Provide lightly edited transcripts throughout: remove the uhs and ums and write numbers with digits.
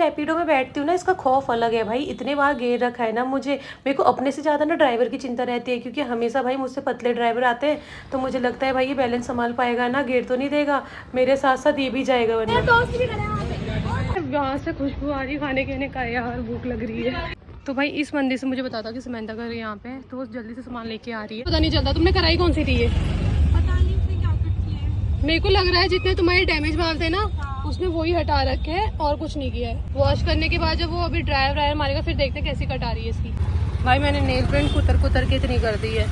रैपिडो में बैठती हूँ ना, इसका खौफ अलग है भाई। इतने बार गेर रखा है ना मुझे, मेरे को अपने से ज़्यादा ना ड्राइवर की चिंता रहती है, क्योंकि हमेशा भाई मुझसे पतले ड्राइवर आते हैं, तो मुझे लगता है भाई ये बैलेंस संभाल पाएगा ना, गेर तो नहीं देगा, मेरे साथ साथ ये भी जाएगा वरना। वहाँ से खुशबू आ रही खाने के का, यार भूख लग रही है। तो भाई इस मंदिर से मुझे बता था कि समंता घर यहाँ पे, तो वो जल्दी से सामान लेके आ रही है। पता नहीं चलता तुमने कराई कौन सी थी ये, पता नहीं इसने क्या करती है। मेरे को लग रहा है जितने तुम्हारे डैमेज माल थे ना, उसने वही हटा रखे हैं और कुछ नहीं किया है। वॉश करने के बाद जब वो अभी ड्रायर मारेगा फिर देखते हैं कैसी कट आ रही है इसकी। भाई मैंने नेल पेंट कुतर के इतनी कर दी है,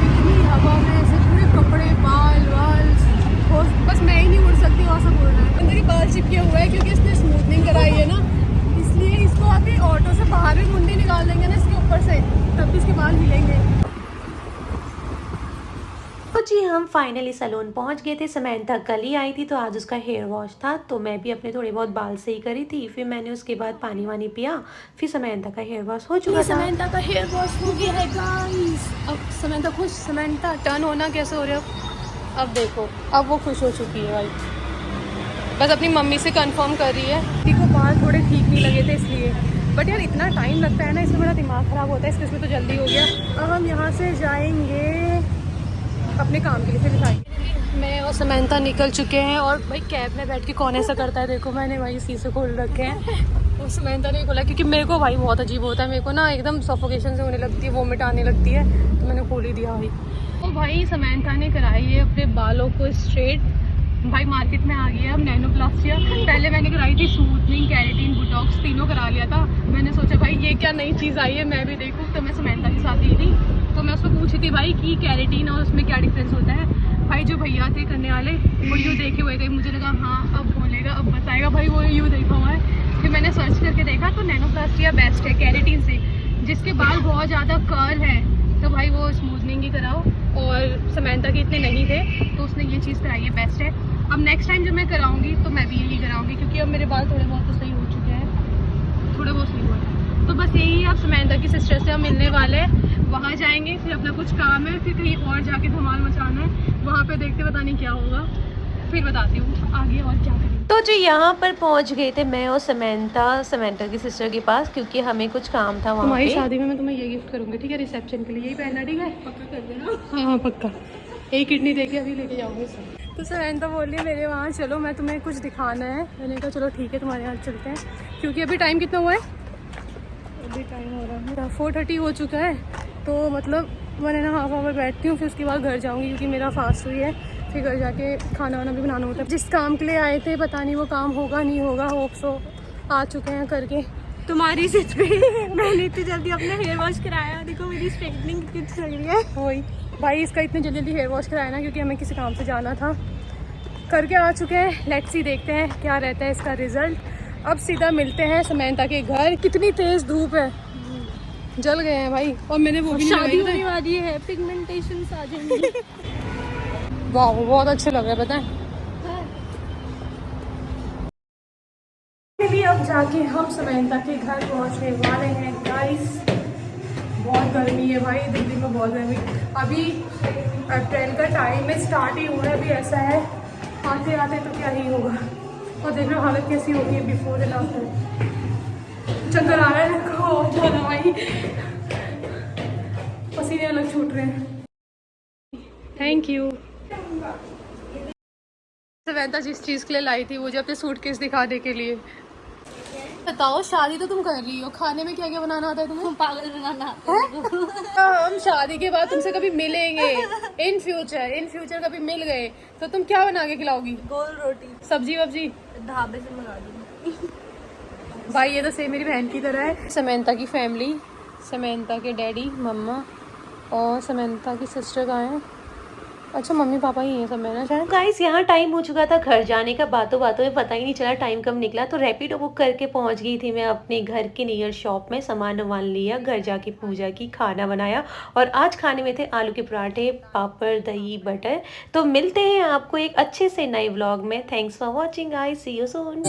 इतनी हवा में ऐसे पूरे कपड़े बाल बस मैं ही नहीं उड़ सकती, वहाँ सब उड़ रहा है। अंदर के बाल चिपके हुए हैं क्योंकि इसने स्मूथनिंग कराई है ना, इसलिए इसको अभी ऑटो से बाहर भी मुंडी निकाल देंगे ना इसके ऊपर से, तब भी इसके बाल हिलेंगे। तो जी हम फाइनली सैलून पहुंच गए थे। समंता कल ही आई थी तो आज उसका हेयर वॉश था, तो मैं भी अपने थोड़े बहुत बाल सही करी थी। फिर मैंने उसके बाद पानी वानी पिया, फिर समंता का हेयर वॉश हो चुका था। समंता का हेयर वॉश हो गया है गाइस। अब समंता खुश, समंता टर्न होना कैसे हो रहा है अब देखो, अब वो खुश हो चुकी है भाई, बस अपनी मम्मी से कंफर्म कर रही है। किसी को बाल थोड़े ठीक नहीं लगे थे इसलिए, बट यार इतना टाइम लगता है ना, इसमें बड़ा दिमाग ख़राब होता है, इसमें तो जल्दी हो गया। अब हम यहाँ से जाएंगे अपने काम के लिए, फिर दिखाएंगे। मैं और समंता निकल चुके हैं, और भाई कैब में बैठ के कौन ऐसा करता है, देखो मैंने भाई शीशे खोल रखे हैं और समंता नहीं खोला, क्योंकि मेरे को भाई बहुत अजीब होता है, मेरे को ना एकदम सफोकेशन से होने लगती है, वोमिट आने लगती है, तो मैंने खोल ही दिया भाई। तो भाई समंता ने कराई है अपने बालों को स्ट्रेट। भाई मार्केट में आ गया अब नैनोप्लास्टिया। पहले मैंने कराई थी स्मूथनिंग, कैरेटीन, बोटॉक्स, तीनों करा लिया था। मैंने सोचा भाई ये क्या नई चीज़ आई है मैं भी देखूँ, तो मैं समंता के साथ ही थी, तो मैं उसको पूछी थी भाई कि कैरेटीन और उसमें क्या डिफरेंस होता है। भाई जो भैया थे करने वाले वो यूँ देखे हुए थे, मुझे लगा हाँ अब बोलेगा अब बताएगा, भाई वो यूँ देखा हुआ है। फिर मैंने सर्च करके देखा तो नैनोप्लास्टिया बेस्ट है कैरेटीन से। जिसके बाल बहुत ज़्यादा कर्ल है तो भाई वो स्मूथनिंग ही कराओ, और समंता के इतने नहीं थे तो उसने ये चीज़ कराई है, बेस्ट है। अब नेक्स्ट टाइम जब मैं कराऊंगी तो मैं भी यही कराऊंगी, क्योंकि अब मेरे बाल थोड़े बहुत तो सही हो चुके हैं, थोड़े बहुत सही हुए हैं। तो बस यही अब समंता की सिस्टर से हम मिलने वाले हैं, वहाँ जाएंगे, फिर अपना कुछ काम है, फिर कहीं और जाके धमाल मचाना है, वहाँ पे देखते पता नहीं क्या होगा, फिर बताती हूँ आगे और क्या करेंगे। तो जो यहाँ पर पहुँच गए थे मैं और समंता की सिस्टर के पास, क्योंकि हमें कुछ काम था वहाँ पे। तुम्हारी शादी में मैं तुम्हें ये गिफ्ट करूँगी, ठीक है, रिसेप्शन के लिए यही पहनना, ठीक है, पक्का कर देना। हाँ पक्का, एक किडनी दे के अभी लेके जाऊँगी सब। तो समंता बोल रही है मेरे वहाँ चलो, मैं तुम्हें कुछ दिखाना है। मैंने कहा चलो ठीक है तुम्हारे यहाँ चलते हैं, क्योंकि अभी टाइम कितना हुआ है, अभी टाइम हो रहा है 4:30 हो चुका है, तो मतलब 1.5 आवर बैठती हूँ, फिर उसके बाद घर जाऊँगी, क्योंकि मेरा फास्ट हुई है, फिर घर जाके खाना वाना भी बनाना होता है। जिस काम के लिए आए थे पता नहीं वो काम होगा नहीं होगा, होप सो आ चुके हैं करके। तुम्हारी जिद पे मैंने इतनी जल्दी अपना हेयर वॉश कराया, देखो मेरी स्ट्रेटनिंग कितनी अच्छी लग रही है। वही भाई इसका इतने जल्दी हेयर वॉश कराया ना, क्योंकि हमें किसी काम से जाना था, करके आ चुके हैं। लेट्स सी देखते हैं क्या रहता है इसका रिजल्ट। अब सीधा मिलते हैं समंता के घर। कितनी तेज धूप है, जल गए हैं भाई, और मैंने वो भी शादी होने वाली है, पिगमेंटेशन आ जाएंगी। वाह बहुत अच्छे लग रहे हैं, पता है। भी अब जाके हम समंता के घर पहुंचने वाले हैं गाइस। बहुत गर्मी है भाई, दिल्ली में बहुत गर्मी। अभी अप्रैल का टाइम है, स्टार्ट ही हुआ है, अभी ऐसा है आते आते तो क्या ही होगा। और देख लो हालत कैसी होगी है बिफोर एंड आफ्टर। चक्कर आ रहा है मेरे को बहुत ज़्यादा भाई, पसीने अलग छूट रहे हैं। Thank you. समंता जिस चीज़ के लिए लाई थी, वो जो अपने सूटकेस दिखाने के लिए। बताओ शादी तो तुम कर रही हो, खाने में क्या क्या बनाना आता है तुम्हें? पागल बनाना आता है। हम शादी के बाद तुमसे कभी मिलेंगे इन फ्यूचर कभी मिल गए तो तुम क्या बना के खिलाओगी? गोल रोटी, सब्जी वब्जी ढाबे से मंगा दूंगी। भाई ये तो सेम मेरी बहन की तरह है। समंता की फैमिली, समंता के डैडी, मम्मा और समंता की सिस्टर का है। अच्छा मम्मी पापा ही हैं सब में ना शायद। गाइस यहाँ टाइम हो चुका था घर जाने का, बातों बातों में पता ही नहीं चला टाइम कब निकला। तो रैपिडो बुक करके पहुँच गई थी मैं अपने घर के नियर शॉप में, सामान वामान लिया, घर जाके पूजा की, खाना बनाया। और आज खाने में थे आलू के पराठे, पापड़, दही, बटर। तो मिलते हैं आपको एक अच्छे से नए व्लॉग में। Thanks for watching guys, see you soon.